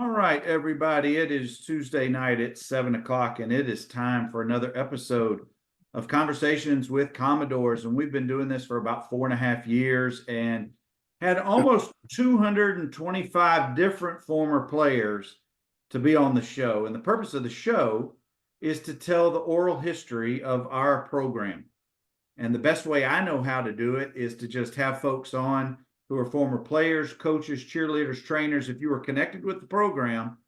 All right, everybody. It is Tuesday night at 7 o'clock, and it is time for another episode of Conversations with Commodores. And we've been doing this for about 4.5 years and had almost 225 different former players to be on the show. And the purpose of the show is to tell the oral history of our program. And the best way I know how to do it is to just have folks on who are former players, coaches, cheerleaders, trainers. If you are connected with the program,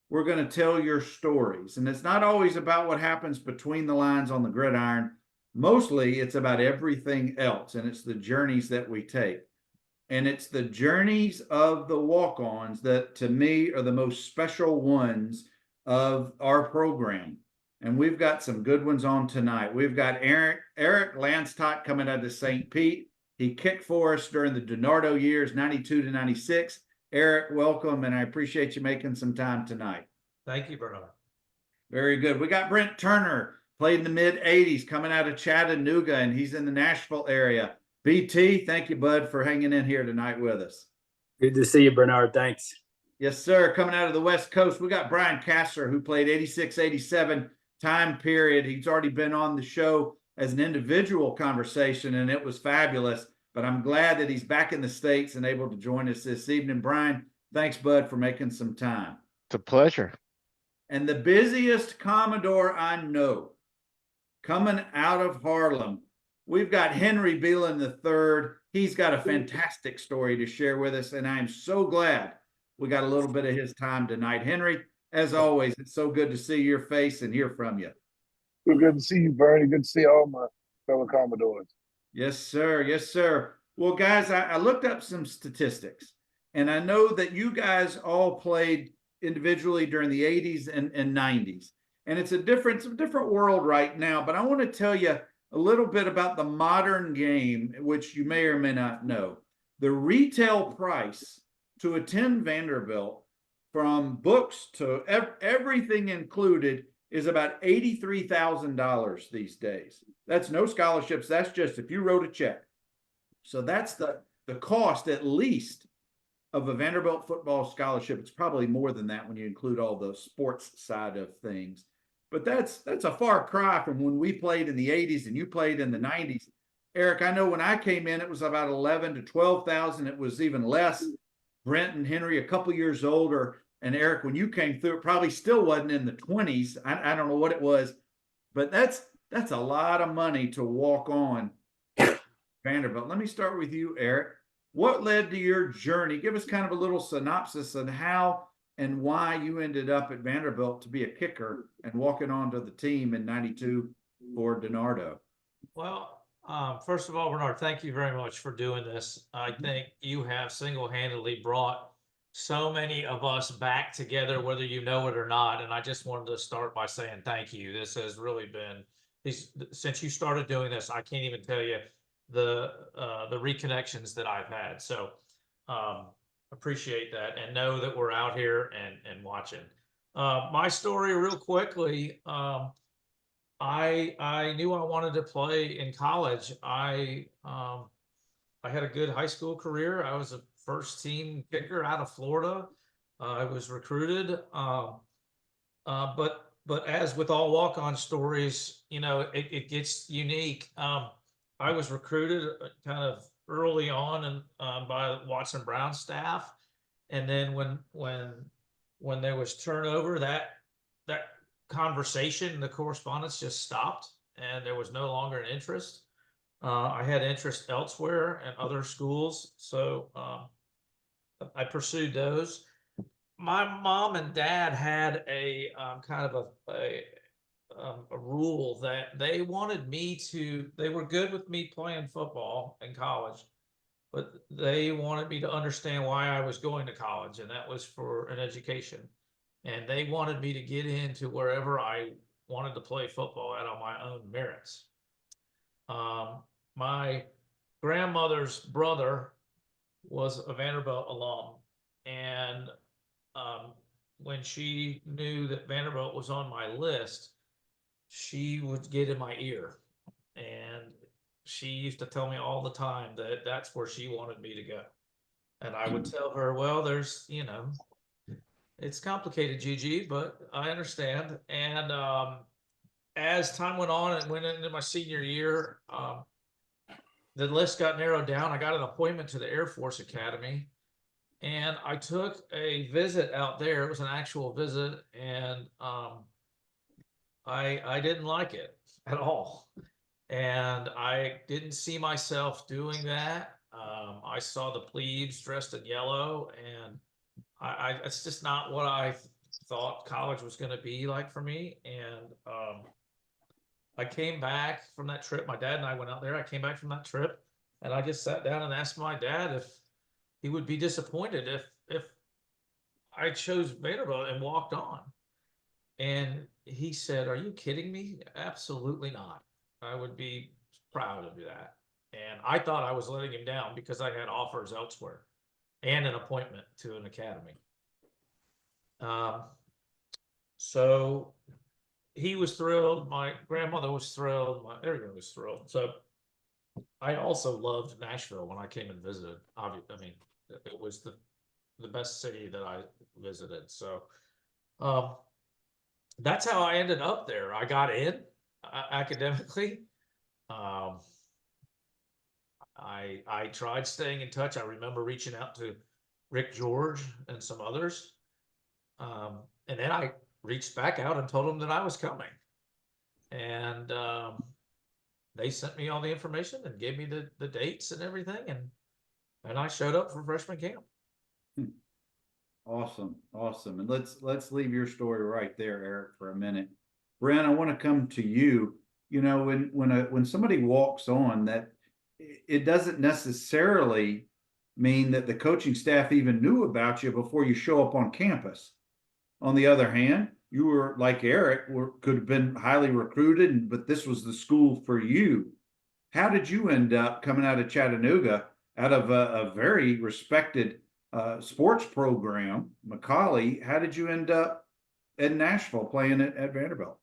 we're going to tell your stories. And it's not always about what happens between the lines on the gridiron. Mostly it's about everything else, and it's the journeys that we take. And it's the journeys of the walk-ons that, to me, are the most special ones of our program. And we've got some good ones on tonight. We've got Eric Lanctot coming out of St. Pete. He kicked for us during the DiNardo years, 92 to 96. Eric, welcome, and I appreciate you making some time tonight. Thank you, Bernard. Very good. We got Brent Turner, played in the mid-'80s, coming out of Chattanooga, and he's in the Nashville area. BT, thank you, bud, for hanging in here tonight with us. Good to see you, Bernard. Thanks. Yes, sir. Coming out of the West Coast, we got Brian Kasser, who played 86, 87 time period. He's already been on the show as an individual conversation, and it was fabulous. But I'm glad that he's back in the States and able to join us this evening. Brian, thanks, bud, for making some time. It's a pleasure. And the busiest Commodore I know, coming out of Harlem, we've got Henry Belin III. He's got a fantastic story to share with us, and I'm so glad we got a little bit of his time tonight. Henry, as always, it's so good to see your face and hear from you. Good to see you, Bernie. Good to see all my fellow Commodores. Yes, sir. Yes, sir. Well, guys, I looked up some statistics, and I know that you guys all played individually during the 80s and 90s. And it's a different world right now, but I want to tell you a little bit about the modern game, which you may or may not know. The retail price to attend Vanderbilt, from books to everything included, is about $83,000 these days. That's no scholarships. That's just if you wrote a check. So that's the cost, at least, of a Vanderbilt football scholarship. It's probably more than that when you include all the sports side of things. But that's a far cry from when we played in the 80s and you played in the 90s. Eric, I know when I came in, it was about 11 to 12,000. It was even less. Brent and Henry, a couple years older. And Eric, when you came through, it probably still wasn't in the 20s. I don't know what it was, but that's a lot of money to walk on Vanderbilt. Let me start with you, Eric. What led to your journey? Give us kind of a little synopsis on how and why you ended up at Vanderbilt to be a kicker and walking onto the team in 92 for DiNardo. Well, first of all, Bernard, thank you very much for doing this. I think you have single-handedly brought so many of us back together, whether you know it or not. And I just wanted to start by saying thank you. This has really been, since you started doing this, I can't even tell you the reconnections that I've had. So appreciate that, and know that we're out here and watching. My story real quickly. I knew I wanted to play in college. I had a good high school career. I was a first team kicker out of Florida. I was recruited. But as with all walk-on stories, you know, it gets unique. I was recruited kind of early on and by Watson Brown's staff. And then when there was turnover, that conversation, the correspondence just stopped, and there was no longer an interest. I had interest elsewhere and other schools, so I pursued those. My mom and dad had a kind of a rule that they wanted me to. They were good with me playing football in college, but they wanted me to understand why I was going to college, and that was for an education. And they wanted me to get into wherever I wanted to play football at on my own merits. My grandmother's brother was a Vanderbilt alum, and when she knew that Vanderbilt was on my list, she would get in my ear, and she used to tell me all the time that that's where she wanted me to go. And I would tell her, well, there's, you know, It's complicated, Gigi, but I understand. And as time went on and went into my senior year, the list got narrowed down. I got an appointment to the Air Force Academy, and I took a visit out there. It was an actual visit, and I didn't like it at all, and I didn't see myself doing that. I saw the plebes dressed in yellow, and I it's just not what I thought college was going to be like for me. And I came back from that trip. My dad and I went out there. I came back from that trip, and I just sat down and asked my dad if he would be disappointed if I chose Vanderbilt and walked on. And he said, "Are you kidding me? Absolutely not. I would be proud of that." And I thought I was letting him down because I had offers elsewhere and an appointment to an academy. So he was thrilled. My grandmother was thrilled. Everyone was thrilled. So I also loved Nashville when I came and visited. I mean, it was the best city that I visited. So that's how I ended up there. I got in academically. I tried staying in touch. I remember reaching out to Rick George and some others. And then I reached back out and told them that I was coming. And they sent me all the information and gave me the dates and everything. And I showed up for freshman camp. Awesome. Awesome. And let's leave your story right there, Eric, for a minute. Brent, I want to come to you. You know, when somebody walks on, that it doesn't necessarily mean that the coaching staff even knew about you before you show up on campus. On the other hand, you were like Eric, could have been highly recruited, but this was the school for you. How did you end up coming out of Chattanooga, out of a very respected sports program, Macaulay? How did you end up in Nashville playing at Vanderbilt?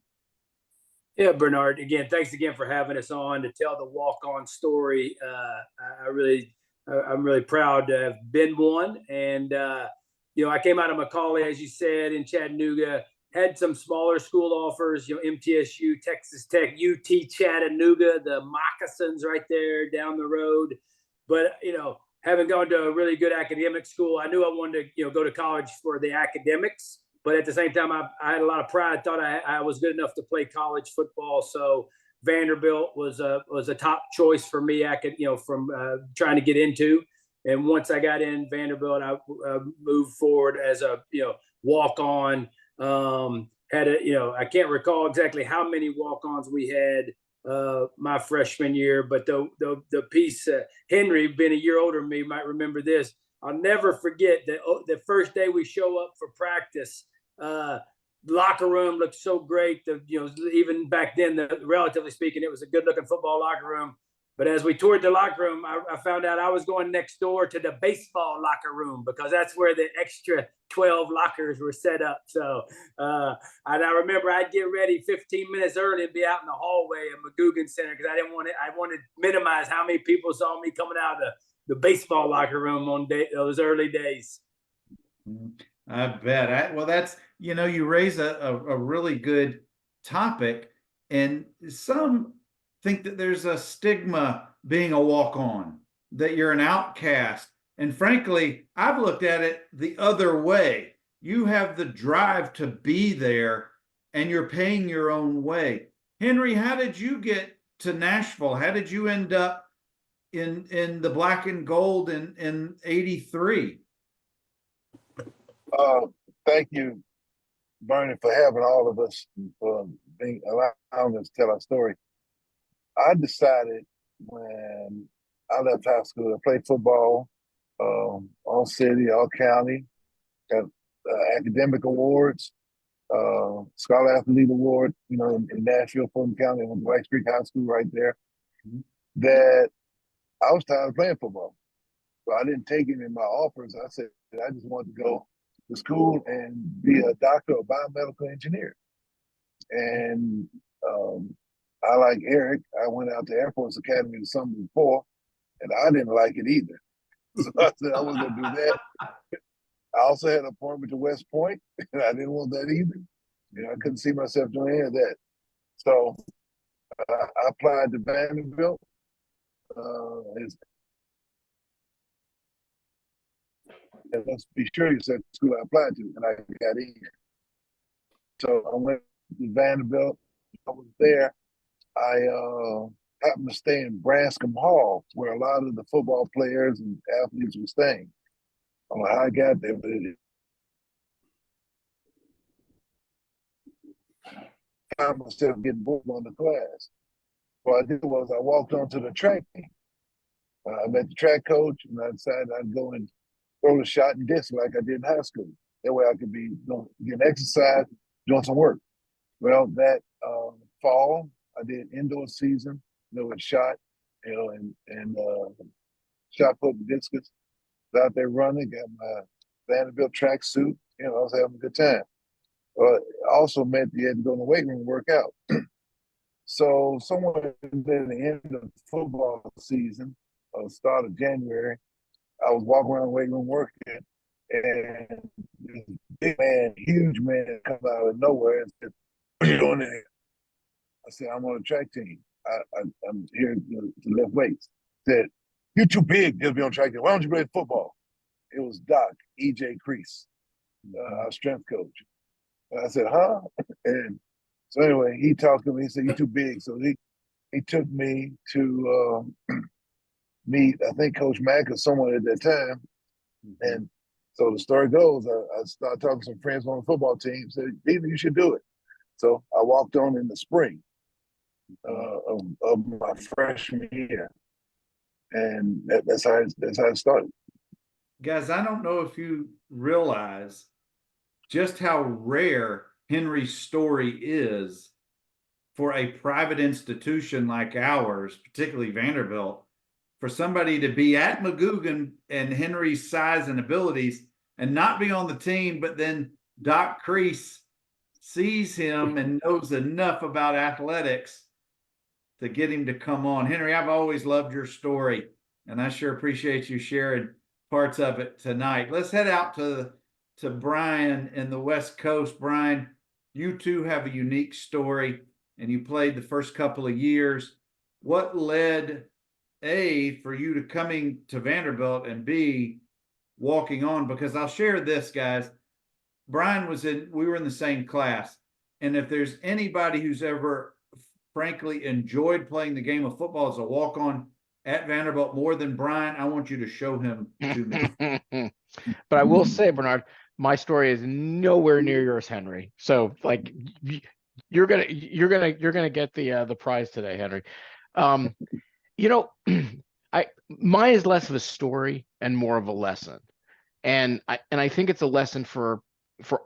Yeah, Bernard, again, thanks again for having us on to tell the walk-on story. I'm really proud to have been one. And, I came out of Macaulay, as you said, in Chattanooga, had some smaller school offers, MTSU, Texas Tech, UT Chattanooga, the Moccasins right there down the road. But, having gone to a really good academic school, I knew I wanted to, go to college for the academics. But at the same time, I had a lot of pride. I thought I was good enough to play college football. So Vanderbilt was a top choice for me. I could, from trying to get into. And once I got in Vanderbilt, I moved forward as a, walk on. I can't recall exactly how many walk-ons we had my freshman year, but the piece, Henry, being a year older than me, might remember this. I'll never forget that the first day we show up for practice, locker room looked so great. Even back then, relatively speaking, it was a good-looking football locker room. But as we toured the locker room, I found out I was going next door to the baseball locker room because that's where the extra 12 lockers were set up. So and I remember I'd get ready 15 minutes early and be out in the hallway at McGugin Center because I wanted to minimize how many people saw me coming out of the baseball locker room on those early days. I bet. Well, that's, you raise a really good topic, and some think that there's a stigma being a walk-on, that you're an outcast. And frankly, I've looked at it the other way. You have the drive to be there and you're paying your own way. Henry, how did you get to Nashville? How did you end up in the black and gold in 83? Thank you, Bernie, for having all of us, for allowing us to tell our story. I decided when I left high school to play football, all city, all county, got academic awards, Scholar Athlete Award, in Nashville, Fulton County, on White Creek High School right there, that I was tired of playing football. So I didn't take any of my offers. I said, I just wanted to go to school and be a doctor or biomedical engineer. And I, like Eric, I went out to Air Force Academy the summer before, and I didn't like it either. So I said I wasn't going to do that. I also had an appointment to West Point, and I didn't want that either. You know, I couldn't see myself doing any of that. So I applied to Vanderbilt. And let's be sure you said the school I applied to, and I got in. So I went to Vanderbilt. I was there. I happened to stay in Branscombe Hall, where a lot of the football players and athletes were staying. I don't know how I got there, but I found myself getting bored on the class. What I did was I walked onto the track team. I met the track coach, and I decided I'd go and throw the shot and disc like I did in high school. That way I could be getting exercise, doing some work. Well, that fall, I did indoor season, with shot, and shot put and discus. Was out there running, got my Vanderbilt track suit. I was having a good time. It also meant you had to go in the weight room and work out. So somewhere at the end of football season, start of January, I was walking around the weight room working, and this big man, huge man, come out of nowhere and said, "What are you doing in here?" I said, "I'm on a track team. I'm here to lift weights." He said, "You're too big to be on track team. Why don't you play football?" It was Doc, E.J. Crease, our strength coach. And I said, "Huh?" And so anyway, he talked to me. He said, "You're too big." So he took me to meet, I think, Coach Mack or someone at that time. And so the story goes, I started talking to some friends on the football team, said, "Either you should do it." So I walked on in the spring of my freshman year. And that's how it started. Guys, I don't know if you realize just how rare Henry's story is for a private institution like ours, particularly Vanderbilt, for somebody to be at McGugin and Henry's size and abilities and not be on the team, but then Doc Crease sees him and knows enough about athletics to get him to come on. Henry, I've always loved your story, and I sure appreciate you sharing parts of it tonight. Let's head out to Brian in the West Coast. Brian, you too have a unique story, and you played the first couple of years. What led, A, for you to coming to Vanderbilt, and B, walking on? Because I'll share this, guys. Brian we were in the same class. And if there's anybody who's ever frankly enjoyed playing the game of football as a walk-on at Vanderbilt more than Brian, I want you to show him to me. But I will say, Bernard, my story is nowhere near yours, Henry. So like you're gonna get the prize today, Henry. Mine is less of a story and more of a lesson. And I think it's a lesson for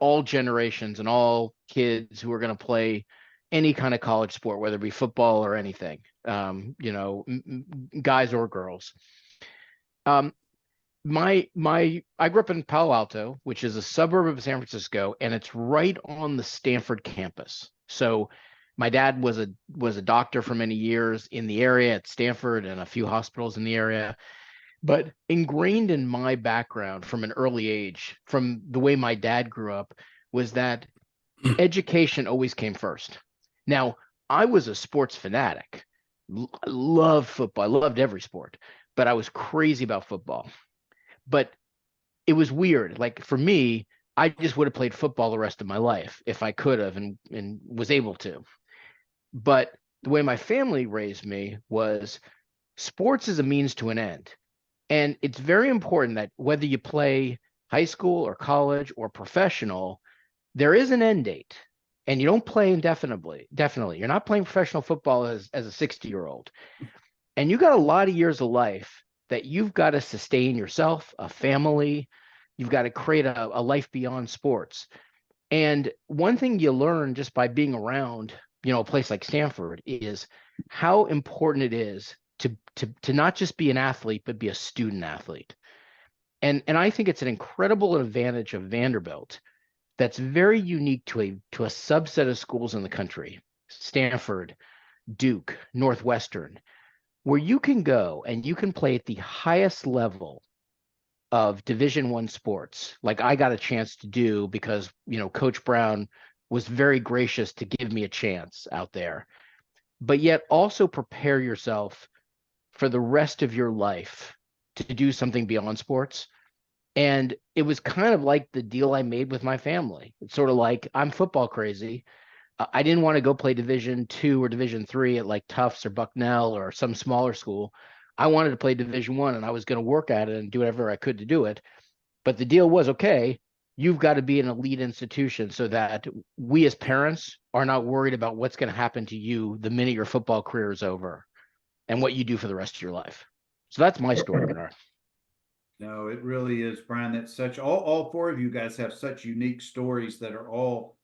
all generations and all kids who are going to play any kind of college sport, whether it be football or anything, guys or girls. I grew up in Palo Alto, which is a suburb of San Francisco, and it's right on the Stanford campus. So my dad was a doctor for many years in the area at Stanford and a few hospitals in the area. But ingrained in my background from an early age, from the way my dad grew up, was that education always came first. Now, I was a sports fanatic. I loved football. I loved every sport, but I was crazy about football. But it was weird. Like for me, I just would have played football the rest of my life if I could have and was able to. But the way my family raised me was sports is a means to an end. And it's very important that whether you play high school or college or professional, there is an end date. And you don't play indefinitely. Definitely. You're not playing professional football as a 60-year-old. And you got a lot of years of life that you've got to sustain yourself, a family. You've got to create a life beyond sports. And one thing you learn just by being around, a place like Stanford is how important it is to not just be an athlete, but be a student athlete. And I think it's an incredible advantage of Vanderbilt that's very unique to a subset of schools in the country, Stanford, Duke, Northwestern, where you can go and you can play at the highest level of Division I sports, like I got a chance to do because, Coach Brown was very gracious to give me a chance out there, but yet also prepare yourself for the rest of your life to do something beyond sports. And it was kind of like the deal I made with my family. It's sort of like, I'm football crazy. I didn't want to go play Division II or Division III at like Tufts or Bucknell or some smaller school. I wanted to play Division I, and I was going to work at it and do whatever I could to do it. But the deal was, okay, you've got to be an elite institution so that we as parents are not worried about what's going to happen to you the minute your football career is over and what you do for the rest of your life. So that's my story, Bernard. No, it really is, Brian. That's such, all four of you guys have such unique stories that are all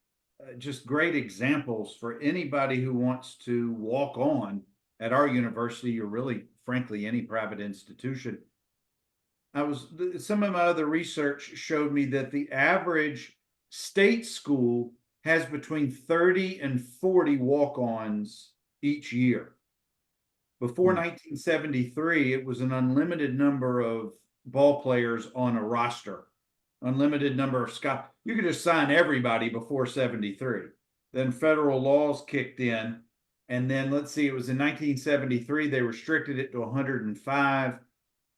just great examples for anybody who wants to walk on at our university, or really, frankly, any private institution. Some of my other research showed me that the average state school has between 30 and 40 walk-ons each year. Before 1973, it was an unlimited number of ball players on a roster, unlimited number of scouts. You could just sign everybody before 73. Then federal laws kicked in. And then let's see, it was in 1973, they restricted it to 105.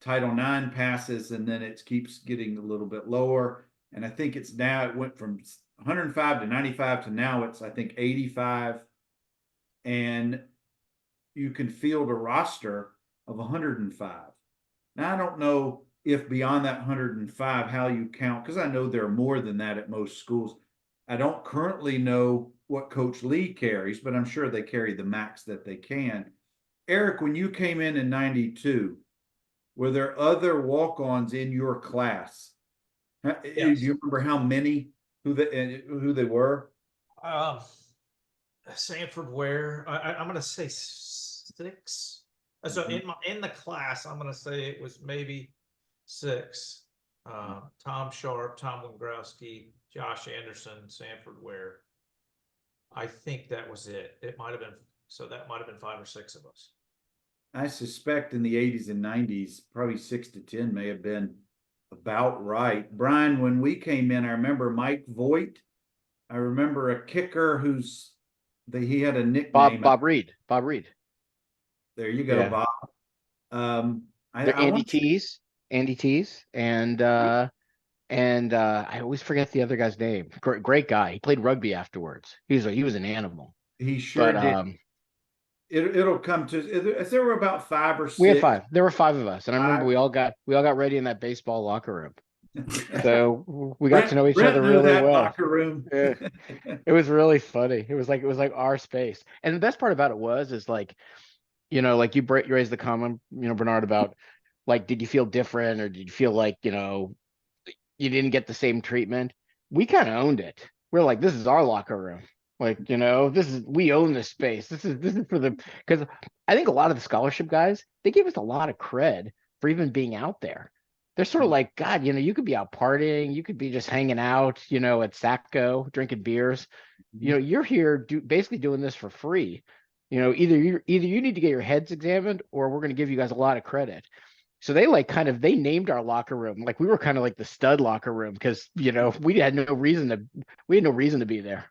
Title IX passes, and then it keeps getting a little bit lower. And I think it's now, it went from 105 to 95 to now it's, I think, 85. And you can field a roster of 105. Now, I don't know if beyond that 105, how you count, because I know there are more than that at most schools. I don't currently know what Coach Lee carries, but I'm sure they carry the max that they can. Eric, when you came in 92, were there other walk-ons in your class? Yes. Do you remember how many, who they were? Sanford Ware, I'm going to say 6. So in the class, I'm going to say it was maybe 6. Tom Sharp, Tom Wongrowski, Josh Anderson, Sanford Ware. I think that was it. It might have been, so that might have been 5 or 6 of us. I suspect in the 80s and 90s, probably 6 to 10 may have been about right. Brian, when we came in, I remember Mike Voigt. I remember a kicker he had a nickname. Bob Reed. There you go, Yeah. Bob. Andy Tees, and I always forget the other guy's name. Great guy. He played rugby afterwards. He was an animal. He sure did. It'll come to. There were about 5 or 6. We had 5. There were 5 of us, and I remember we all got ready in that baseball locker room. So we got to know each other really well. Locker room. Yeah. It was really funny. It was like our space. And the best part about it is like, like you raised the comment, Bernard, about like, did you feel different, or did you feel like, you didn't get the same treatment? We kind of owned it. We're like, this is our locker room. Like, we own this space. This is because I think a lot of the scholarship guys, they gave us a lot of cred for even being out there. They're sort of like, God, you could be out partying, you could be just hanging out, at Satco, drinking beers. You're here basically doing this for free. Either you need to get your heads examined, or we're going to give you guys a lot of credit. So they they named our locker room like we were kind of like the stud locker room, because we had no reason to be there.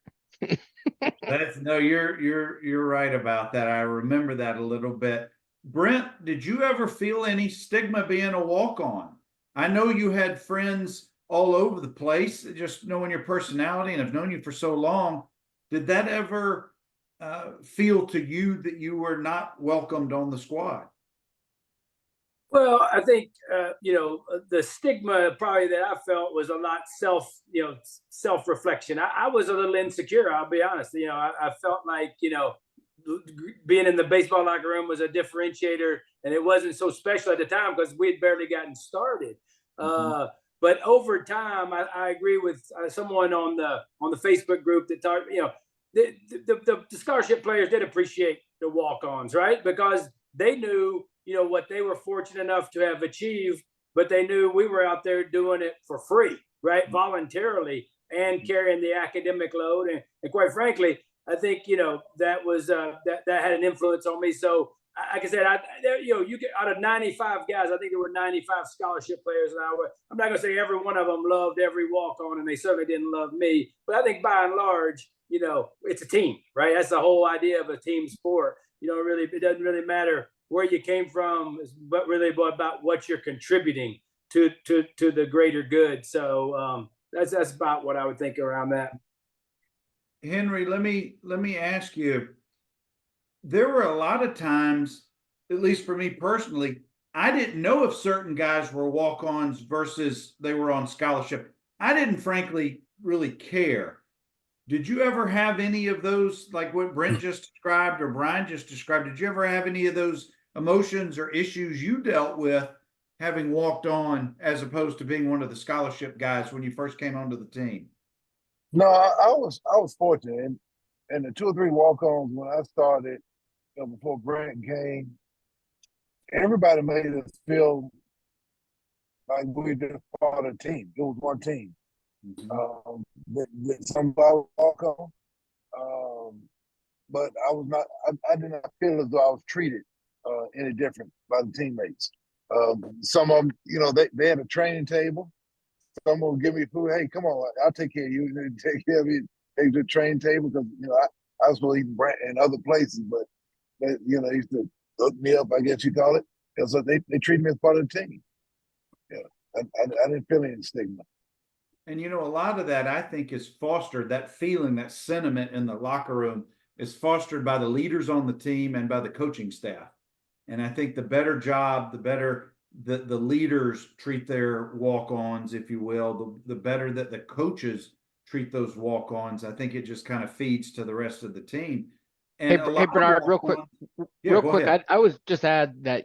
You're right about that. I remember that a little bit. Brent, did you ever feel any stigma being a walk-on? I know you had friends all over the place, just knowing your personality, and I've known you for so long. Did that ever feel to you that you were not welcomed on the squad? Well, I think, the stigma probably that I felt was a lot self-reflection. I was a little insecure, I'll be honest. I felt like, being in the baseball locker room was a differentiator, and it wasn't so special at the time because we had barely gotten started. But over time, I agree with someone on the Facebook group that talked, the scholarship players did appreciate the walk-ons, right? Because they knew, what they were fortunate enough to have achieved, but they knew we were out there doing it for free, right? Voluntarily, and carrying the academic load. And quite frankly, I think, that was, that had an influence on me. So like I said, you get out of 95 guys, I think there were 95 scholarship players, and I'm not gonna say every one of them loved every walk-on, and they certainly didn't love me. But I think by and large, it's a team, right? That's the whole idea of a team sport. Really, it doesn't really matter where you came from, but really about what you're contributing to the greater good. So that's about what I would think around that. Henry, let me ask you. There were a lot of times, at least for me personally, I didn't know if certain guys were walk-ons versus they were on scholarship. I didn't frankly really care. Did you ever have any of those, like what Brent just described or Brian just described? Did you ever have any of those emotions or issues you dealt with having walked on as opposed to being one of the scholarship guys when you first came onto the team? No, I was fortunate, and the 2 or 3 walk-ons when I started, before Brent came, everybody made us feel like we were just part of the team. It was one team. With somebody walk on, but I was not. I did not feel as though I was treated any different by the teammates. Some of them, they had a training table. Some will give me food. Hey, come on, I'll take care of you. Take care of me. Take the training table because I was supposed to eat Brent in other places, but they used to hook me up, I guess you call it. And so they treated me as part of the team. I didn't feel any stigma. And a lot of that I think is fostered, that feeling, that sentiment in the locker room is fostered by the leaders on the team and by the coaching staff. And I think the better job, the better the leaders treat their walk-ons, if you will, the better that the coaches treat those walk-ons. I think it just kind of feeds to the rest of the team. And Hey Bernard, real quick, I was just add that,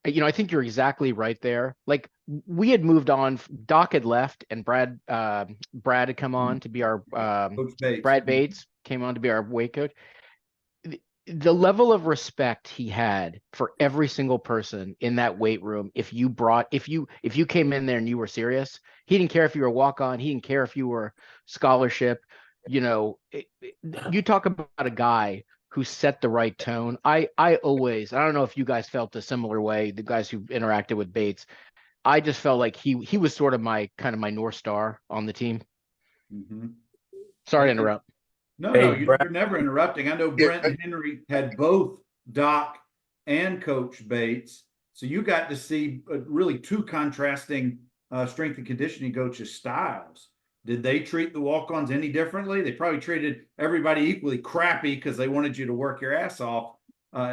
I think you're exactly right there. Like we had moved on, Doc had left and Brad had come on to be our, Brad Bates came on to be our weight coach. The level of respect he had for every single person in that weight room, if you came in there and you were serious, he didn't care if you were a walk-on, he didn't care if you were scholarship. You talk about a guy who set the right tone. I don't know if you guys felt a similar way, the guys who interacted with Bates. I just felt like he was sort of my North Star on the team. Sorry to interrupt. No, you're never interrupting. I know Brent and Henry had both Doc and Coach Bates. So you got to see really 2 contrasting strength and conditioning coaches' styles. Did they treat the walk-ons any differently? They probably treated everybody equally crappy because they wanted you to work your ass off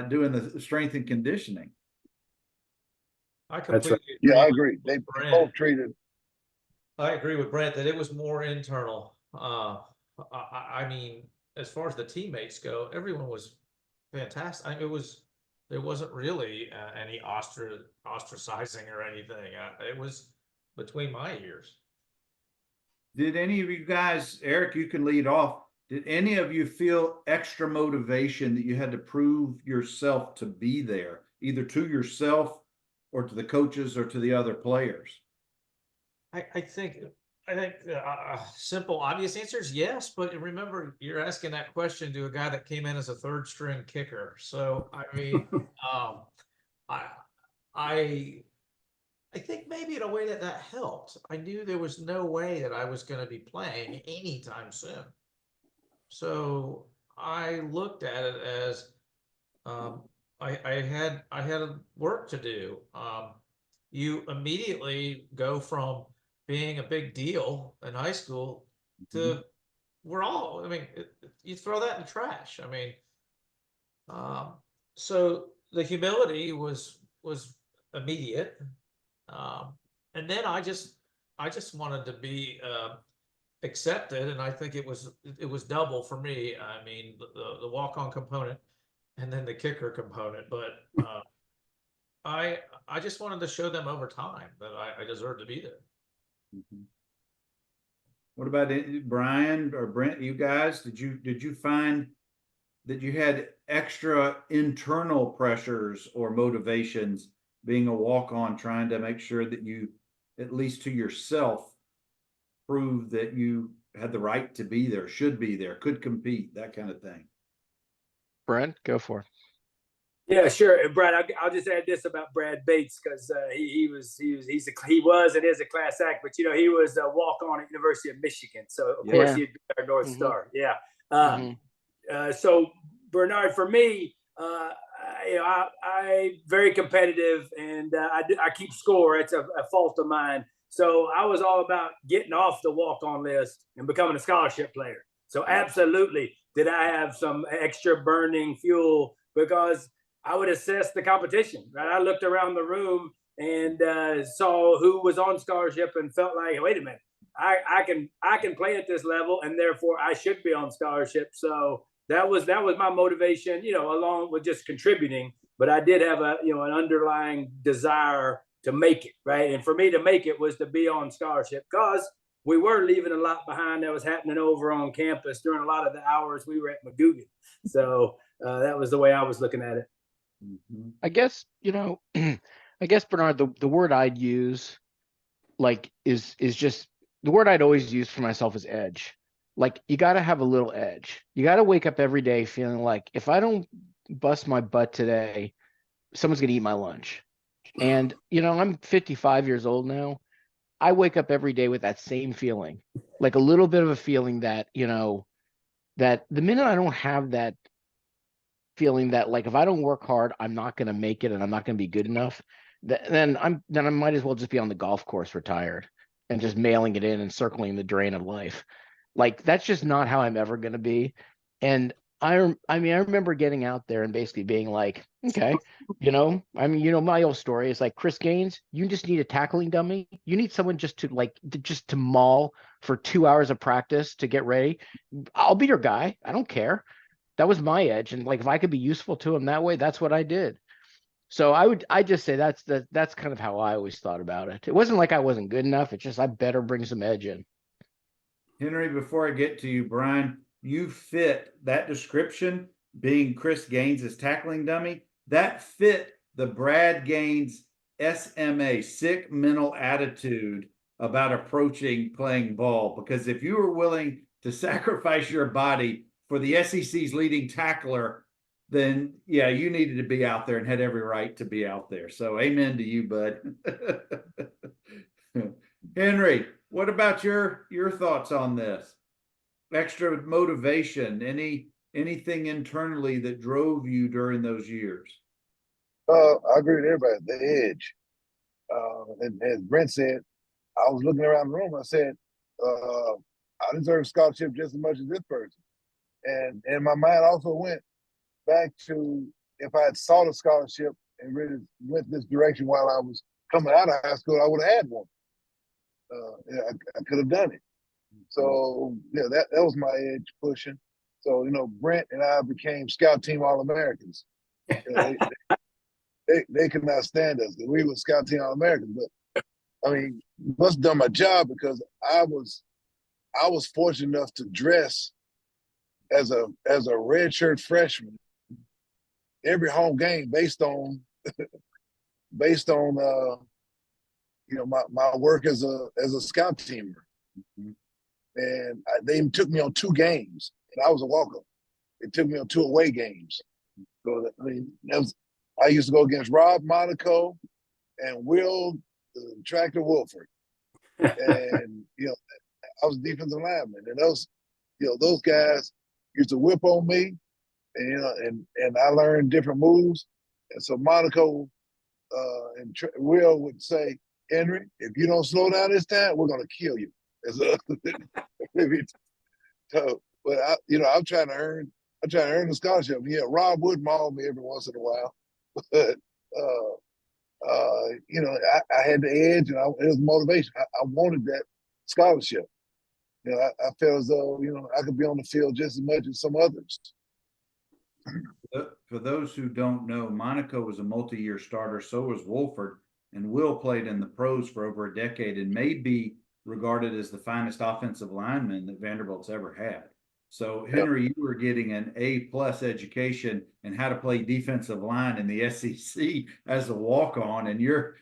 doing the strength and conditioning. I completely agree. I agree. They both treated. I agree with Brent that it was more internal. I mean, as far as the teammates go, everyone was fantastic. There wasn't really any ostracizing or anything. It was between my ears. Did any of you guys, Eric, you can lead off. Did any of you feel extra motivation that you had to prove yourself to be there, either to yourself or to the coaches or to the other players? I think simple, obvious answer is yes. But remember, you're asking that question to a guy that came in as a 3rd string kicker. So I mean, I think maybe in a way that helped. I knew there was no way that I was going to be playing anytime soon. So I looked at it as I had work to do. You immediately go from being a big deal in high school to you throw that in the trash. I mean, so the humility was immediate. And then I just wanted to be accepted, and I think it was double for me. I mean, the walk-on component and then the kicker component. But I just wanted to show them over time that I deserved to be there. What about Brian or Brent? You guys, did you find that you had extra internal pressures or motivations being a walk-on, trying to make sure that you, at least to yourself, prove that you had the right to be there, should be there, could compete, that kind of thing? Brent, go for it. Yeah, sure. And Brad, I'll just add this about Brad Bates because he was and is a class act, but he was a walk on at University of Michigan, so of course Yeah. he'd be our North Mhm. Star. Yeah. Mhm. So Bernard, for me, I very competitive, and I keep score. It's a fault of mine. So I was all about getting off the walk-on list and becoming a scholarship player. So absolutely, did I have some extra burning fuel because I would assess the competition. Right? I looked around the room and saw who was on scholarship and felt like, wait a minute, I can play at this level, and therefore I should be on scholarship. So that was my motivation, along with just contributing. But I did have an underlying desire to make it, right? And for me to make it was to be on scholarship because we were leaving a lot behind that was happening over on campus during a lot of the hours we were at McGugin. So that was the way I was looking at it. Mhm. I guess, I guess, Bernard, the word I'd use is just the word I'd always use for myself is edge. Like, you got to have a little edge. You got to wake up every day feeling like if I don't bust my butt today, someone's going to eat my lunch. And, I'm 55 years old now. I wake up every day with that same feeling, like a little bit of a feeling that, that the minute I don't have that feeling that, like, if I don't work hard, I'm not going to make it and I'm not going to be good enough, then I might as well just be on the golf course retired and just mailing it in and circling the drain of life. Like, that's just not how I'm ever going to be. And I remember getting out there and basically being like, okay, my old story is like, Chris Gaines, you just need a tackling dummy. You need someone just to maul for 2 hours of practice to get ready. I'll be your guy. I don't care. That was my edge. And like, if I could be useful to him that way, that's what I did. So I just say that's kind of how I always thought about it. It wasn't like I wasn't good enough. It's just I better bring some edge in. Henry, before I get to you, Brian, you fit that description, being Chris Gaines' tackling dummy. That fit the Brad Gaines SMA, sick mental attitude about approaching playing ball. Because if you were willing to sacrifice your body for the SEC's leading tackler, then yeah, you needed to be out there and had every right to be out there. So amen to you, bud. Henry, what about your thoughts on this? Extra motivation, anything internally that drove you during those years? I agree with everybody. The edge. And as Brent said, I was looking around the room. I said, I deserve a scholarship just as much as this person. And my mind also went back to if I had sought a scholarship and really went this direction while I was coming out of high school, I would have had one. I could have done it. So yeah, that was my edge pushing. So Brent and I became scout team All-Americans. They could not stand us. We were scout team All-Americans, but I mean, must have done my job because I was fortunate enough to dress as a redshirt freshman every home game based on my work as a scout teamer. And they took me on 2 games, and I was a walk-on. They took me on 2 away games. So I mean, I used to go against Rob Monaco and Will Tractor Wolford, and I was defensive lineman, and those guys used to whip on me, and I learned different moves, and so Monaco and Will would say, Henry, if you don't slow down this time, we're gonna kill you. So, but I'm trying to earn the scholarship. Yeah, Rob would maul me every once in a while, but I had the edge, and it was motivation. I wanted that scholarship. I felt as though I could be on the field just as much as some others. For those who don't know, Monaco was a multi-year starter. So was Wolford, and Will played in the pros for over a decade and may be regarded as the finest offensive lineman that Vanderbilt's ever had. So Henry, you were getting an A+ education in how to play defensive line in the SEC as a walk-on, and you're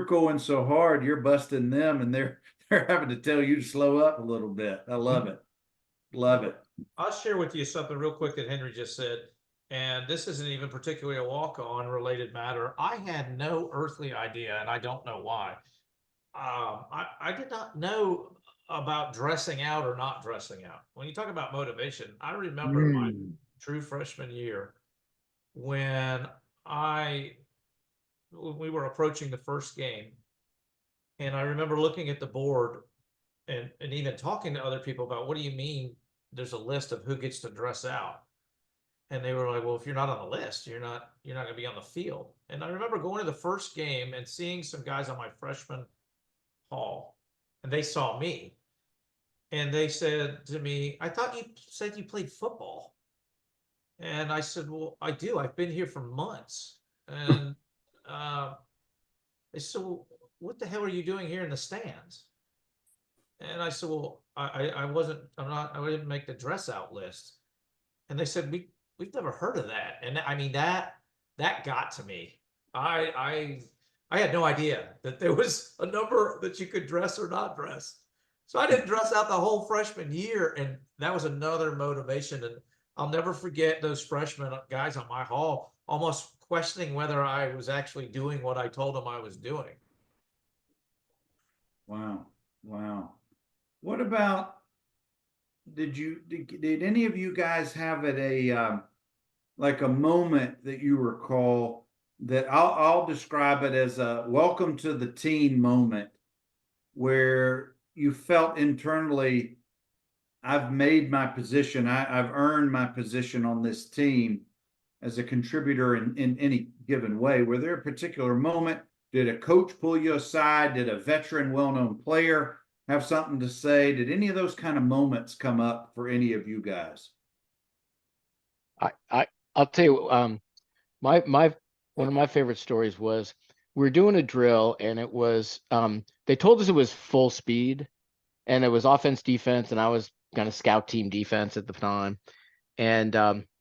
going so hard, you're busting them, and they're having to tell you to slow up a little bit. I love it. Love it. I'll share with you something real quick that Henry just said. and this isn't even particularly a walk-on related matter. I had no earthly idea, and I don't know why. I did not know about dressing out or not dressing out. When you talk about motivation, I remember my true freshman year when we were approaching the first game, and I remember looking at the board and even talking to other people about, what do you mean there's a list of who gets to dress out? And they were like, well, if you're not on the list, you're not going to be on the field. And I remember going to the first game and seeing some guys on my freshman hall, and they saw me, and they said to me, I thought you said you played football. And I said, well, I do. I've been here for months. And they said, well, what the hell are you doing here in the stands? And I said, well, I didn't make the dress out list. And they said, we've never heard of that. And I mean, that got to me. I had no idea that there was a number that you could dress or not dress. So I didn't dress out the whole freshman year. And that was another motivation. And I'll never forget those freshman guys on my hall almost questioning whether I was actually doing what I told them I was doing. Wow. What about, did any of you guys have like a moment that you recall that I'll describe it as a welcome to the teen moment, where you felt internally, I've made my position, I've earned my position on this team as a contributor in any given way? Were there a particular moment? Did a coach pull you aside? Did a veteran, well-known player have something to say? Did any of those kind of moments come up for any of you guys? I'll tell you, one of my favorite stories was, we were doing a drill, and it was they told us it was full speed, and it was offense, defense, and I was kind of scout team defense at the time. And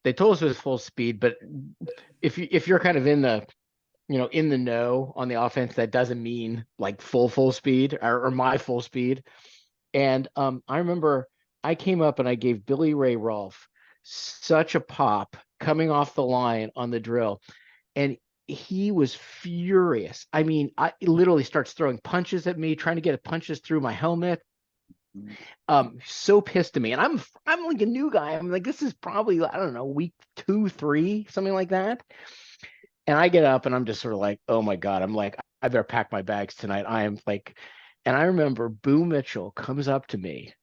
they told us it was full speed, but if you're kind of in the know on the offense, that doesn't mean like full speed or my full speed. And I remember I came up and I gave Billy Ray Rolfe such a pop coming off the line on the drill, and he was furious. I mean, he literally starts throwing punches at me, trying to get punches through my helmet. So pissed at me, and I'm like a new guy. I'm like, this is probably, I don't know, week 2, 3, something like that. And I get up and I'm just sort of like, oh my God, I'm like, I better pack my bags tonight. I am like, and I remember Boo Mitchell comes up to me,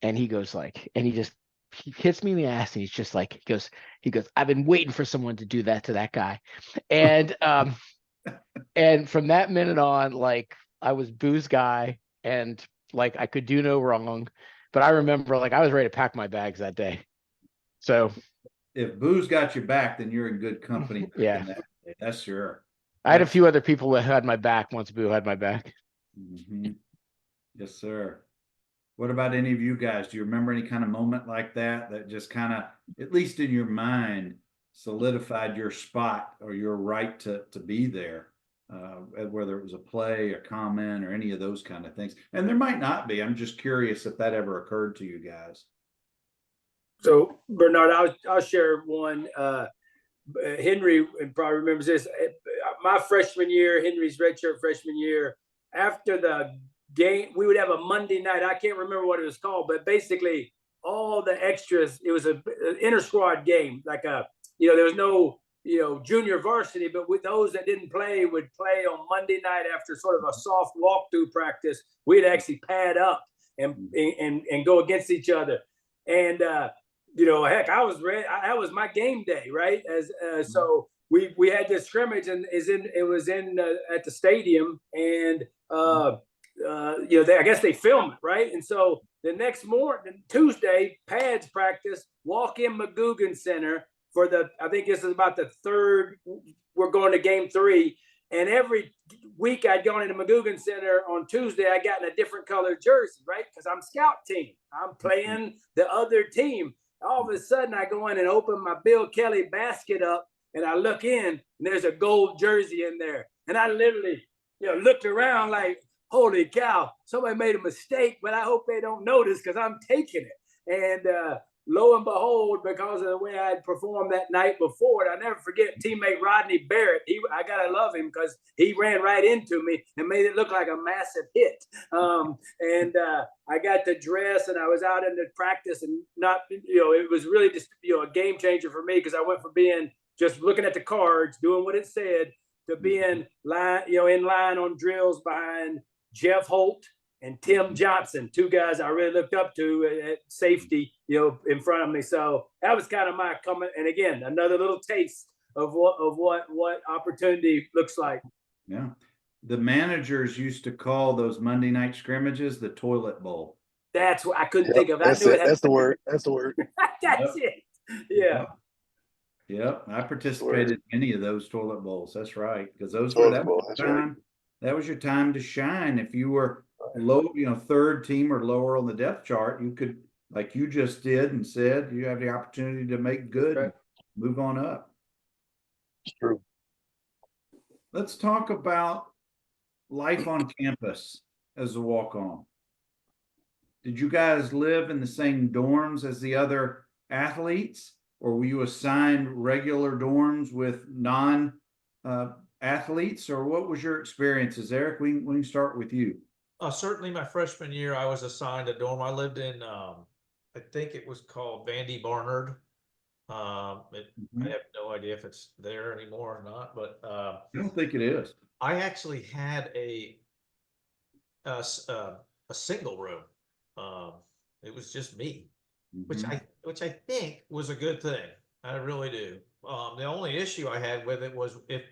and he goes like, and he hits me in the ass, and he's just like, he goes, I've been waiting for someone to do that to that guy. And and from that minute on, like, I was Boo's guy, and like I could do no wrong. But I remember, like, I was ready to pack my bags that day. So if Boo's got your back, then you're in good company. Yeah, that's sure. I had a few other people that had my back once Boo had my back. Mm-hmm. Yes, sir. What about any of you guys? Do you remember any kind of moment like that just kind of, at least in your mind, solidified your spot or your right to be there? Whether it was a play, a comment, or any of those kind of things. And there might not be. I'm just curious if that ever occurred to you guys. So Bernard, I'll share one. Henry probably remembers this. My freshman year, Henry's redshirt freshman year, after the game, we would have a Monday night. I can't remember what it was called, but basically all the extras, it was an inter-squad game. Like there was no, junior varsity, but with those that didn't play would play on Monday night after sort of a soft walkthrough practice. We'd actually pad up and go against each other. And heck, I was ready. That was my game day, right? So we had this scrimmage, and it was in at the stadium, and I guess they film it, right? And so the next morning, Tuesday, pads practice, walk in McGugin Center for I think this is about the third, we're going to game 3. And every week I'd gone into McGugin Center on Tuesday, I got in a different colored jersey, right? Because I'm scout team. I'm playing the other team. All of a sudden I go in and open my Bill Kelly basket up, and I look in, and there's a gold jersey in there. And I literally, looked around like, holy cow, somebody made a mistake, but I hope they don't notice because I'm taking it. And lo and behold, because of the way I had performed that night before, and I never forget teammate Rodney Barrett. I gotta love him because he ran right into me and made it look like a massive hit. I got the dress and I was out in the practice, and not, it was really just, a game changer for me, because I went from being just looking at the cards, doing what it said, to being line, in line on drills behind Jeff Holt and Tim Johnson, two guys I really looked up to at safety, in front of me. So that was kind of my comment. And again, another little taste of what opportunity looks like. Yeah. The managers used to call those Monday night scrimmages the toilet bowl. That's what I couldn't Yep, think of. that's it. That's the word. That's the word. That's it. Yeah. Yep. I participated in any of those toilet bowls. That's right. Because those Toilet were that bowl, was that's your time. That was your time to shine. If you were low, third team or lower on the depth chart, you could, like you just did and said, you have the opportunity to make good and move on up. It's true. Let's talk about life on campus as a walk-on. Did you guys live in the same dorms as the other athletes, or were you assigned regular dorms with non-athletes, or what was your experiences? Eric, we can start with you. Certainly my freshman year, I was assigned a dorm. I lived in, I think it was called Vandy Barnard. I have no idea if it's there anymore or not, but I don't think it is. I actually had a single room. It was just me, which I think was a good thing. I really do. The only issue I had with it was if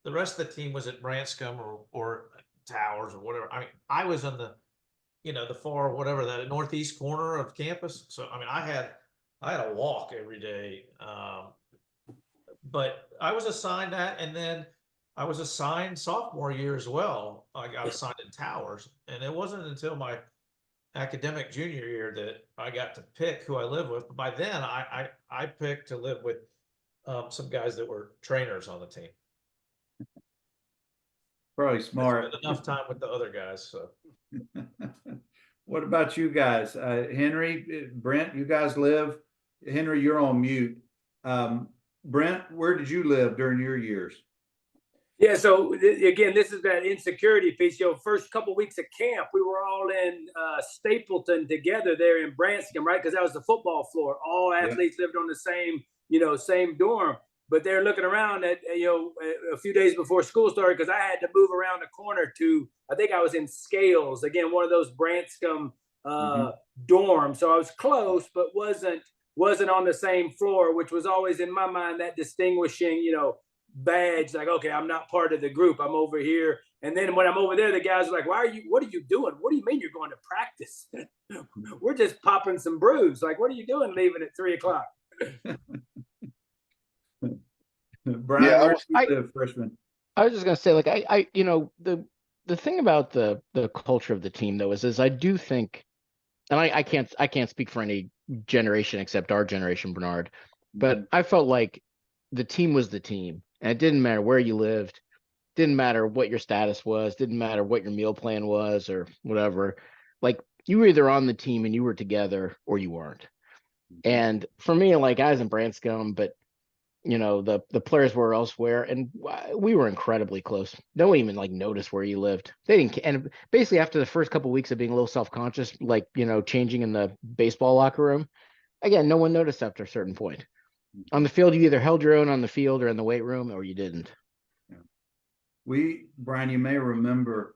the rest of the team was at Branscombe or Towers or whatever. I mean, I was on the, the far whatever, that northeast corner of campus. So I mean, I had a walk every day. But I was assigned that, and then I was assigned sophomore year as well. I got assigned in Towers, and it wasn't until my academic junior year that I got to pick who I live with. But by then, I picked to live with some guys that were trainers on the team. Probably smart. Enough time with the other guys. So, what about you guys? Henry, Brent, you guys live. Henry, you're on mute. Brent, where did you live during your years? Yeah, so again, this is that insecurity piece. First couple of weeks of camp, we were all in Stapleton together there in Branscombe, right? Because that was the football floor. All athletes lived on the same, same dorm. But they're looking around at, a few days before school started, because I had to move around the corner to, I think I was in Scales, again, one of those Branscombe dorms. So I was close, but wasn't on the same floor, which was always in my mind that distinguishing, badge, like, okay, I'm not part of the group, I'm over here. And then when I'm over there, the guys are like, what are you doing? What do you mean you're going to practice? We're just popping some brews. Like, what are you doing leaving at 3:00? Brian, where did you live, freshman? I was just gonna say, like, the thing about the culture of the team though is I do think, and I can't speak for any generation except our generation, Bernard, but I felt like the team was the team, and it didn't matter where you lived, didn't matter what your status was, didn't matter what your meal plan was or whatever. Like, you were either on the team and you were together or you weren't. And for me, like, I was in Branscombe, but the players were elsewhere, and we were incredibly close. No one even like noticed where you lived. They didn't. And basically after the first couple of weeks of being a little self-conscious, like, changing in the baseball locker room, again, no one noticed after a certain point. On the field, you either held your own on the field or in the weight room, or you didn't. Brian, you may remember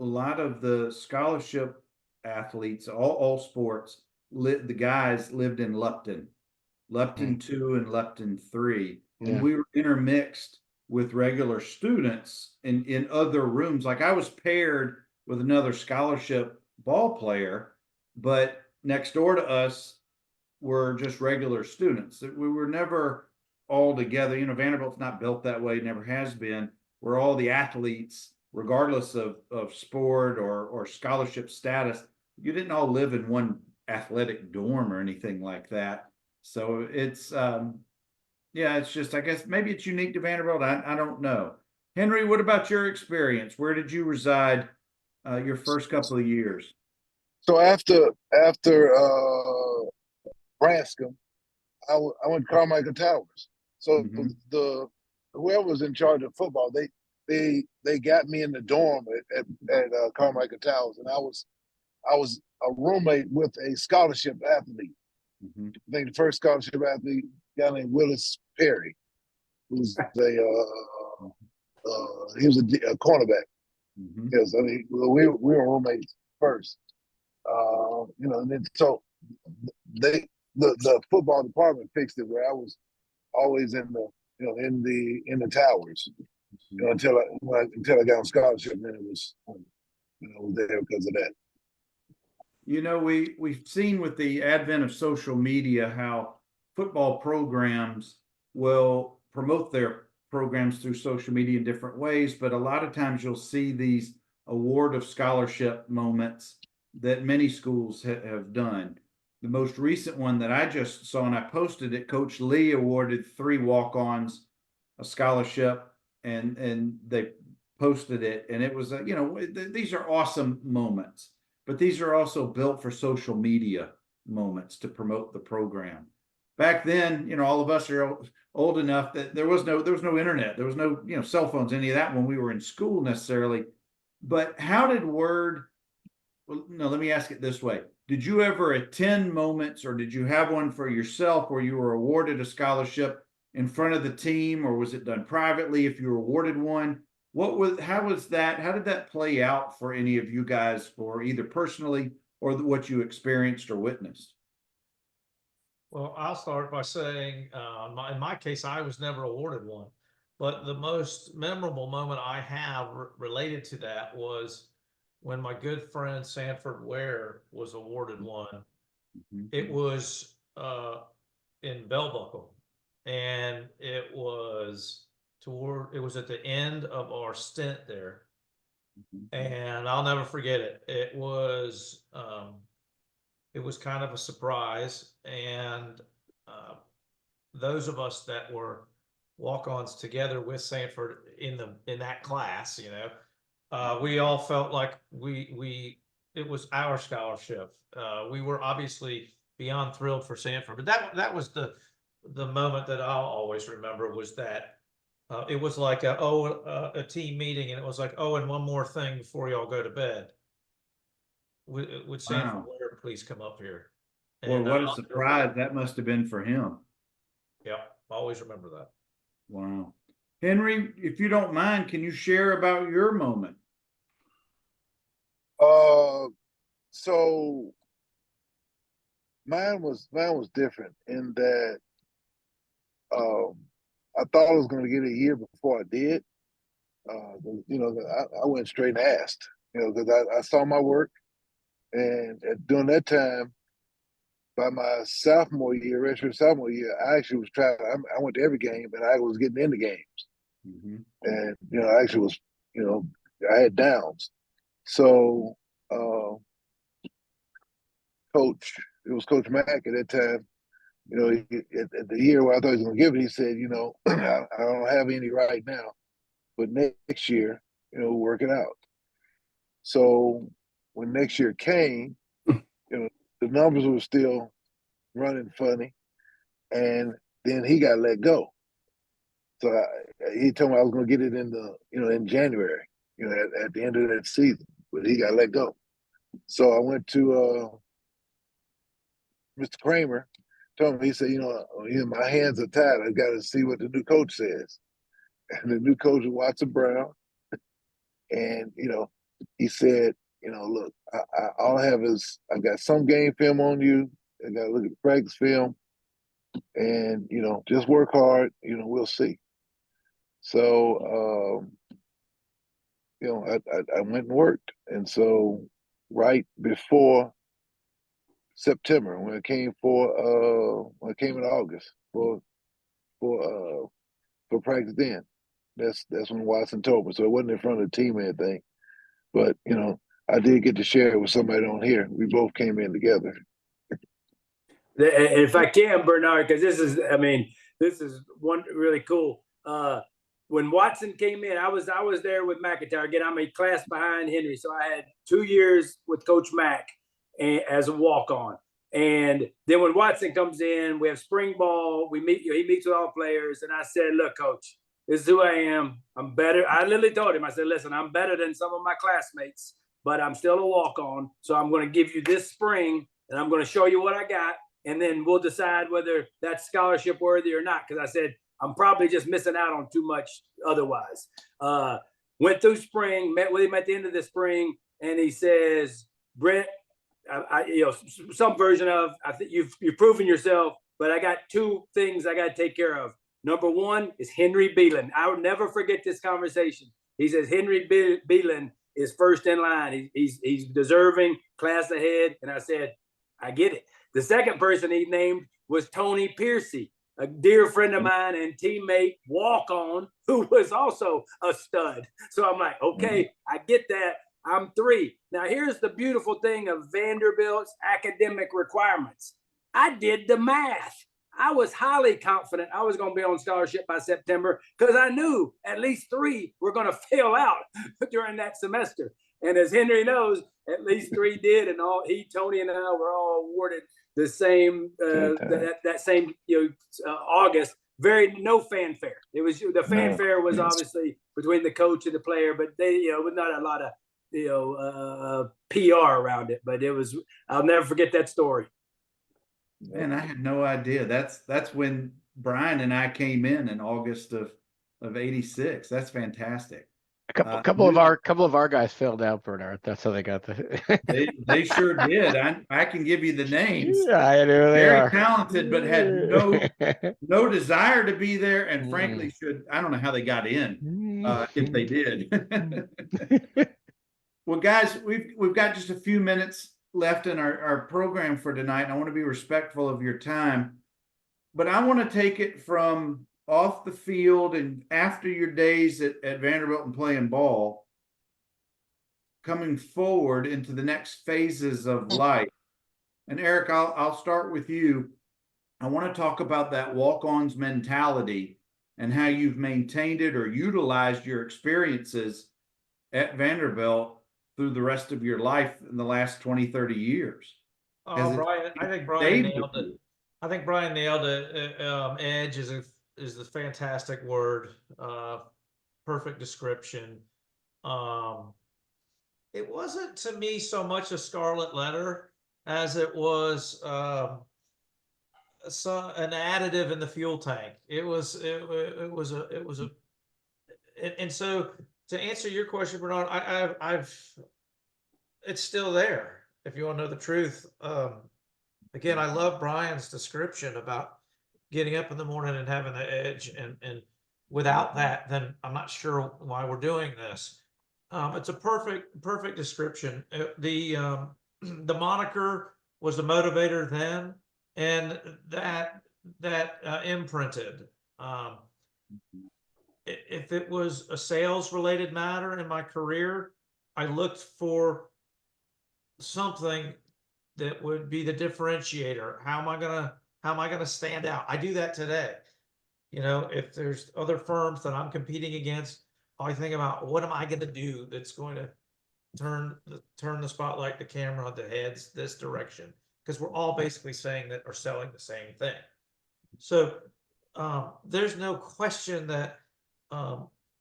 a lot of the scholarship athletes, all sports, the guys lived in Lupton 2 and Lupton 3. And we were intermixed with regular students in other rooms. Like, I was paired with another scholarship ball player, but next door to us were just regular students. We were never all together. Vanderbilt's not built that way, never has been. We're all the athletes, regardless of sport or scholarship status. You didn't all live in one athletic dorm or anything like that. So it's, it's just, I guess maybe it's unique to Vanderbilt. I don't know. Henry, what about your experience? Where did you reside your first couple of years? So after Branscombe, I went to Carmichael Towers. So Mhm. the whoever was in charge of football, they got me in the dorm at Carmichael Towers, and I was a roommate with a scholarship athlete. Mhm. I think the first scholarship athlete, a guy named Willis Perry, who was he was a cornerback. Mhm. Yes, I mean we were roommates first. You know, and then so the football department fixed it where I was always in the in the towers, you know, until I got on scholarship, and then it was I was there because of that. You know, we've seen with the advent of social media how football programs will promote their programs through social media in different ways, but a lot of times you'll see these award of scholarship moments that many schools have done. The most recent one that I just saw, and I posted it, Coach Lee awarded 3 walk-ons a scholarship, and they posted it, and it was these are awesome moments, but these are also built for social media moments to promote the program. Back then, all of us are old enough that there was no internet, there was no cell phones, any of that when we were in school necessarily. But how did word? Well, no, let me ask it this way: did you ever attend moments, or did you have one for yourself where you were awarded a scholarship in front of the team, or was it done privately if you were awarded one? How was that? How did that play out for any of you guys, for either personally or what you experienced or witnessed? Well, I'll start by saying, in my case, I was never awarded one, but the most memorable moment I have related to that was when my good friend Sanford Ware was awarded one. It was in Bell Buckle, and it was at the end of our stint there, and I'll never forget it. It was kind of a surprise, and those of us that were walk-ons together with Sanford in that class, we all felt like it was our scholarship. We were obviously beyond thrilled for Sanford, but that was the moment that I'll always remember, was that it was like a team meeting, and it was like, oh, and one more thing before y'all go to bed. Would Sanford Wow. Ware please come up here? Well, And what a I'll never forget. surprise that must have been for him. Yeah, always remember that. Wow. Henry, if you don't mind, can you share about your moment? So mine was different in that I thought I was going to get a year before I did. I went straight and asked, because I saw my work, and during that time, by my sophomore year, redshirt sophomore year, I actually was trying. I went to every game, and I was getting into games, and I actually was, I had downs. So, it was Coach Mack at that time. At the year where I thought he was going to give it, he said, I don't have any right now, but next year, we'll work it out. So when next year came, the numbers were still running funny, and then he got let go. So he told me I was going to get it in January, at the end of that season, but he got let go. So I went to Mr. Kramer, told him, he said, my hands are tied. I got to see what the new coach says. And the new coach was Watson Brown. And, he said, look, all I have is I've got some game film on you. I got to look at the practice film, and, just work hard. We'll see. So, I went and worked. And so right before September, when it came in August for practice, then that's when Watson told me. So it wasn't in front of the team or anything, but I did get to share it with somebody on here. We both came in together. If I can, Bernard, because this is one really cool. When Watson came in, I was there with McIntyre. Again, I'm a class behind Henry, so I had 2 years with Coach Mack as a walk-on. And then when Watson comes in, we have spring ball. We meet, he meets with all players. And I said, look, coach, this is who I am. I'm better. I literally told him, I said, listen, I'm better than some of my classmates, but I'm still a walk-on. So I'm going to give you this spring and I'm going to show you what I got. And then we'll decide whether that's scholarship worthy or not. Cause I said, I'm probably just missing out on too much otherwise. Went through spring, met with him at the end of the spring. And he says, Brent, some version of, I think you've proven yourself, but I got two things I got to take care of. Number one is Henry Belin. I will never forget this conversation. He says Henry Belin is first in line. He's deserving, class ahead. And I said, I get it. The second person he named was Tony Piercy, a dear friend of mine and teammate, walk-on, who was also a stud. So I'm like, okay, I get that. I'm 3. Now, here's the beautiful thing of Vanderbilt's academic requirements. I did the math. I was highly confident I was going to be on scholarship by September because I knew at least 3 were going to fail out during that semester. And as Henry knows, at least 3 did, and Tony, and I were all awarded the same that same August. No fanfare. It was the fanfare was obviously between the coach and the player, but they was not a lot of PR around it. But it was. I'll never forget that story. Man, I had no idea. That's when Brian and I came in August of '86. That's fantastic. A couple of our guys failed out, Bernard. That's how they got the. they sure did. I can give you the names. Yeah, I know they Very are talented, but had no desire to be there, and frankly, I don't know how they got in if they did. Well, guys, we've got just a few minutes left in our program for tonight. And I want to be respectful of your time, but I want to take it from off the field and after your days at Vanderbilt and playing ball, coming forward into the next phases of life. And Eric, I'll start with you. I want to talk about that walk-ons mentality and how you've maintained it or utilized your experiences at Vanderbilt through the rest of your life in the last 20, 30 years. Brian, I think Brian nailed it. I think Brian nailed it. Edge is the fantastic word. Perfect description. It wasn't to me so much a scarlet letter as it was an additive in the fuel tank. And so to answer your question, Bernard, it's still there. If you want to know the truth, again, I love Brian's description about getting up in the morning and having the edge, and without that, then I'm not sure why we're doing this. It's a perfect description. The moniker was the motivator then, and that imprinted. If it was a sales related matter in my career, I looked for something that would be the differentiator. How am I gonna stand out? I do that today. If there's other firms that I'm competing against, I think about what am I going to do that's going to turn the spotlight, the camera, the heads this direction, because we're all basically saying that or selling the same thing. So there's no question that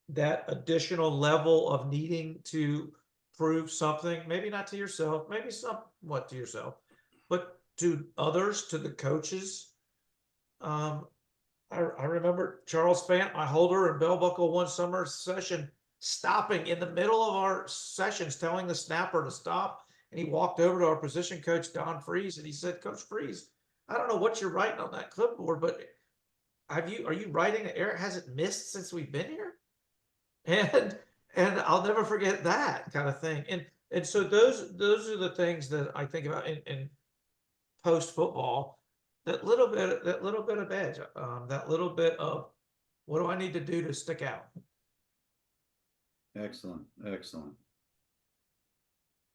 that additional level of needing to prove something, maybe not to yourself, maybe somewhat to yourself, but to others, to the coaches. I remember Charles Fant, my holder, and Bell Buckle one summer session, stopping in the middle of our sessions, telling the snapper to stop. And he walked over to our position coach, Don Freeze, and he said, Coach Freeze, I don't know what you're writing on that clipboard, but are you writing that Eric hasn't missed since we've been here? And I'll never forget that kind of thing. And so those are the things that I think about in post football. That little bit of edge, that little bit of what do I need to do to stick out? Excellent.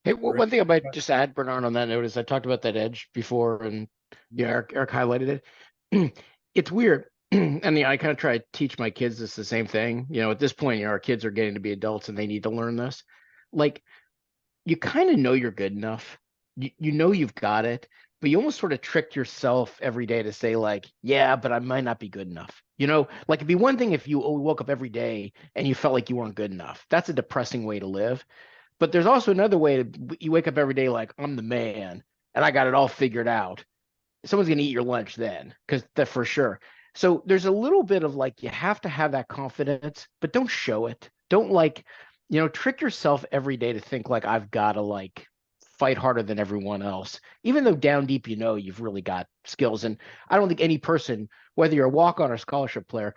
Hey, one thing I might just add, Bernard, on that note is I talked about that edge before, and Eric highlighted it. It's weird. And I kind of try to teach my kids the same thing. At this point, our kids are getting to be adults and they need to learn this. Like, you kind of know you're good enough. You know you've got it. but you almost sort of tricked yourself every day to say like, yeah, but I might not be good enough. Like it'd be one thing if you woke up every day and you felt like you weren't good enough. That's a depressing way to live. But there's also another way you wake up every day like, I'm the man and I got it all figured out. Someone's going to eat your lunch then, because that for sure. So there's a little bit of like, you have to have that confidence, but don't show it. Don't like, trick yourself every day to think like, I've got to like fight harder than everyone else, even though down deep, you've really got skills. And I don't think any person, whether you're a walk-on or scholarship player,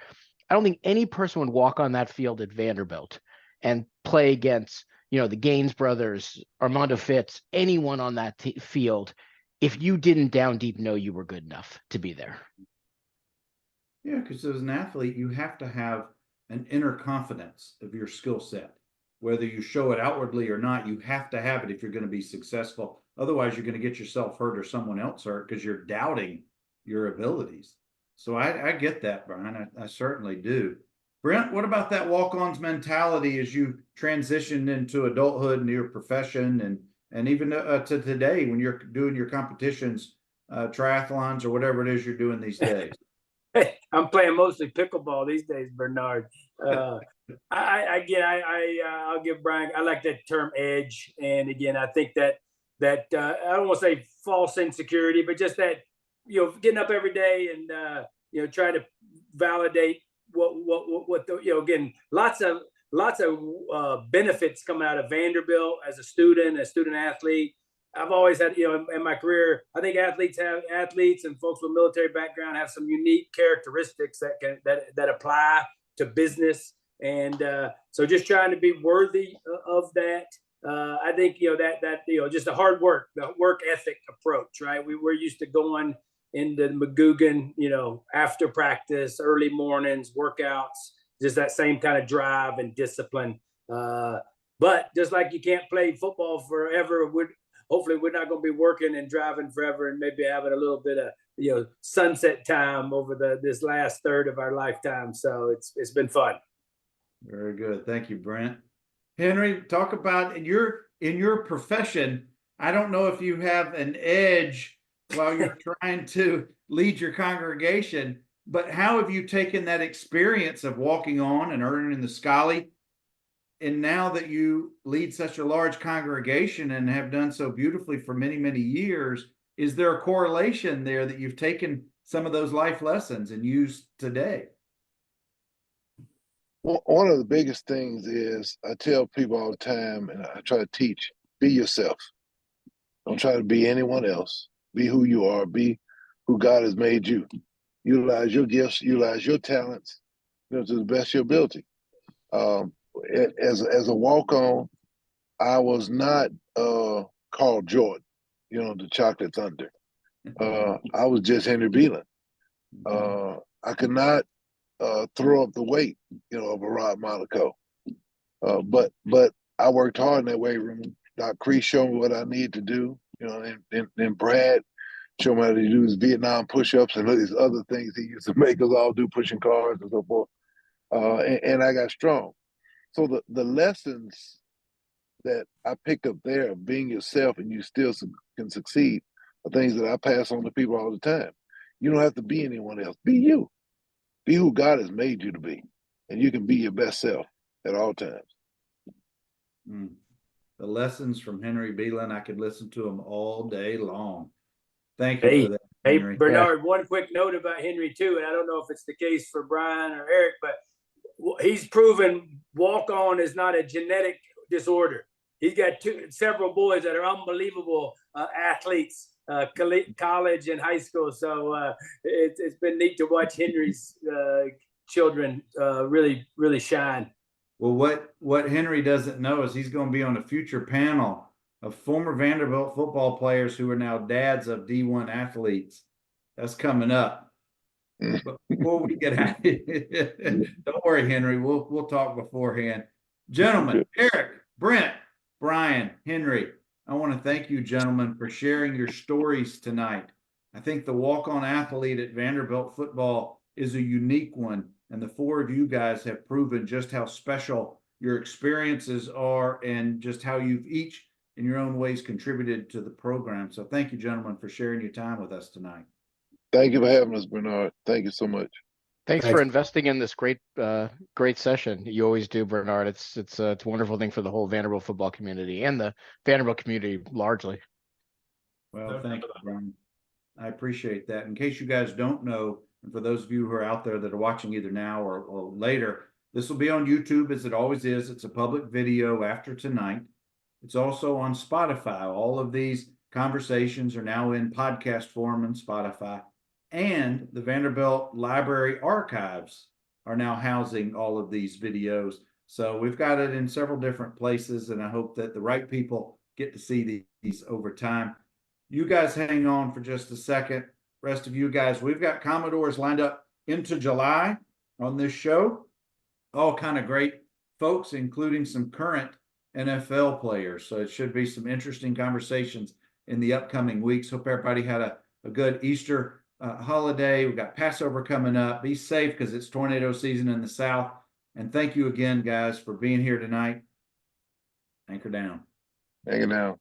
I don't think any person would walk on that field at Vanderbilt and play against, the Gaines brothers, Armando Fitz, anyone on that field, if you didn't down deep know you were good enough to be there. Yeah, because as an athlete, you have to have an inner confidence of your skill set. Whether you show it outwardly or not, you have to have it if you're going to be successful. Otherwise, you're going to get yourself hurt or someone else hurt because you're doubting your abilities. So I get that, Brian. I certainly do. Brent, what about that walk-ons mentality as you transitioned into adulthood and your profession and even to today when you're doing your competitions, triathlons or whatever it is you're doing these days? I'm playing mostly pickleball these days, Bernard. I'll give Brian. I like that term edge, and again, I think that I don't want to say false insecurity, but just that getting up every day and trying to validate what the again lots of benefits come out of Vanderbilt as a student athlete. I've always had, in my career, I think athletes and folks with military background have some unique characteristics that apply to business. And so just trying to be worthy of that. I think, just the hard work, the work ethic approach, right? We're used to going into McGugan, after practice, early mornings, workouts, just that same kind of drive and discipline. But just like you can't play football forever, hopefully we're not going to be working and driving forever and maybe having a little bit of sunset time over this last third of our lifetime. So it's been fun. Very good. Thank you, Brent. Henry, talk about in your profession. I don't know if you have an edge while you're trying to lead your congregation, but how have you taken that experience of walking on and earning the Scally? And now that you lead such a large congregation and have done so beautifully for many, many years, is there a correlation there that you've taken some of those life lessons and used today? Well, one of the biggest things is I tell people all the time, and I try to teach, be yourself. Don't try to be anyone else. Be who you are. Be who God has made you. Utilize your gifts, utilize your talents, to the best of your ability. As a walk-on, I was not called Jordan, the Chocolate Thunder. I was just Henry Belin. I could not throw up the weight, of a Rod Monaco. But I worked hard in that weight room. Doc Cree showed me what I needed to do, and Brad showed me how to do his Vietnam push-ups and these other things he used to make us all do, pushing cars and so forth. And I got strong. So the lessons that I picked up there of being yourself and you still can succeed are things that I pass on to people all the time. You don't have to be anyone else. Be you. Be who God has made you to be. And you can be your best self at all times. The lessons from Henry Belin, I could listen to them all day long. Thank you for that, Henry. Hey, Bernard, one quick note about Henry, too, and I don't know if it's the case for Brian or Eric, but he's proven walk-on is not a genetic disorder. He's got several boys that are unbelievable athletes, college and high school. So it's been neat to watch Henry's children really, really shine. Well, what Henry doesn't know is he's going to be on a future panel of former Vanderbilt football players who are now dads of D1 athletes. That's coming up. But before we get out of here, don't worry, Henry. We'll talk beforehand. Gentlemen, Eric, Brent, Brian, Henry, I want to thank you, gentlemen, for sharing your stories tonight. I think the walk-on athlete at Vanderbilt football is a unique one, and the four of you guys have proven just how special your experiences are and just how you've each in your own ways contributed to the program. So thank you, gentlemen, for sharing your time with us tonight. Thank you for having us, Bernard. Thank you so much. Thanks Thanks. for investing in this great session. You always do, Bernard. It's a wonderful thing for the whole Vanderbilt football community and the Vanderbilt community largely. Well, No thank doubt you, Brian. I appreciate that. In case you guys don't know, and for those of you who are out there that are watching either now or later, this will be on YouTube as it always is. It's a public video after tonight. It's also on Spotify. All of these conversations are now in podcast form on Spotify. And the Vanderbilt Library Archives are now housing all of these videos. So we've got it in several different places, and I hope that the right people get to see these over time. You guys hang on for just a second. Rest of you guys, we've got Commodores lined up into July on this show. All kind of great folks, including some current NFL players. So it should be some interesting conversations in the upcoming weeks. Hope everybody had a good Easter holiday. We've got Passover coming up. Be safe because it's tornado season in the South. And thank you again, guys, for being here tonight. Anchor down. Hanging out.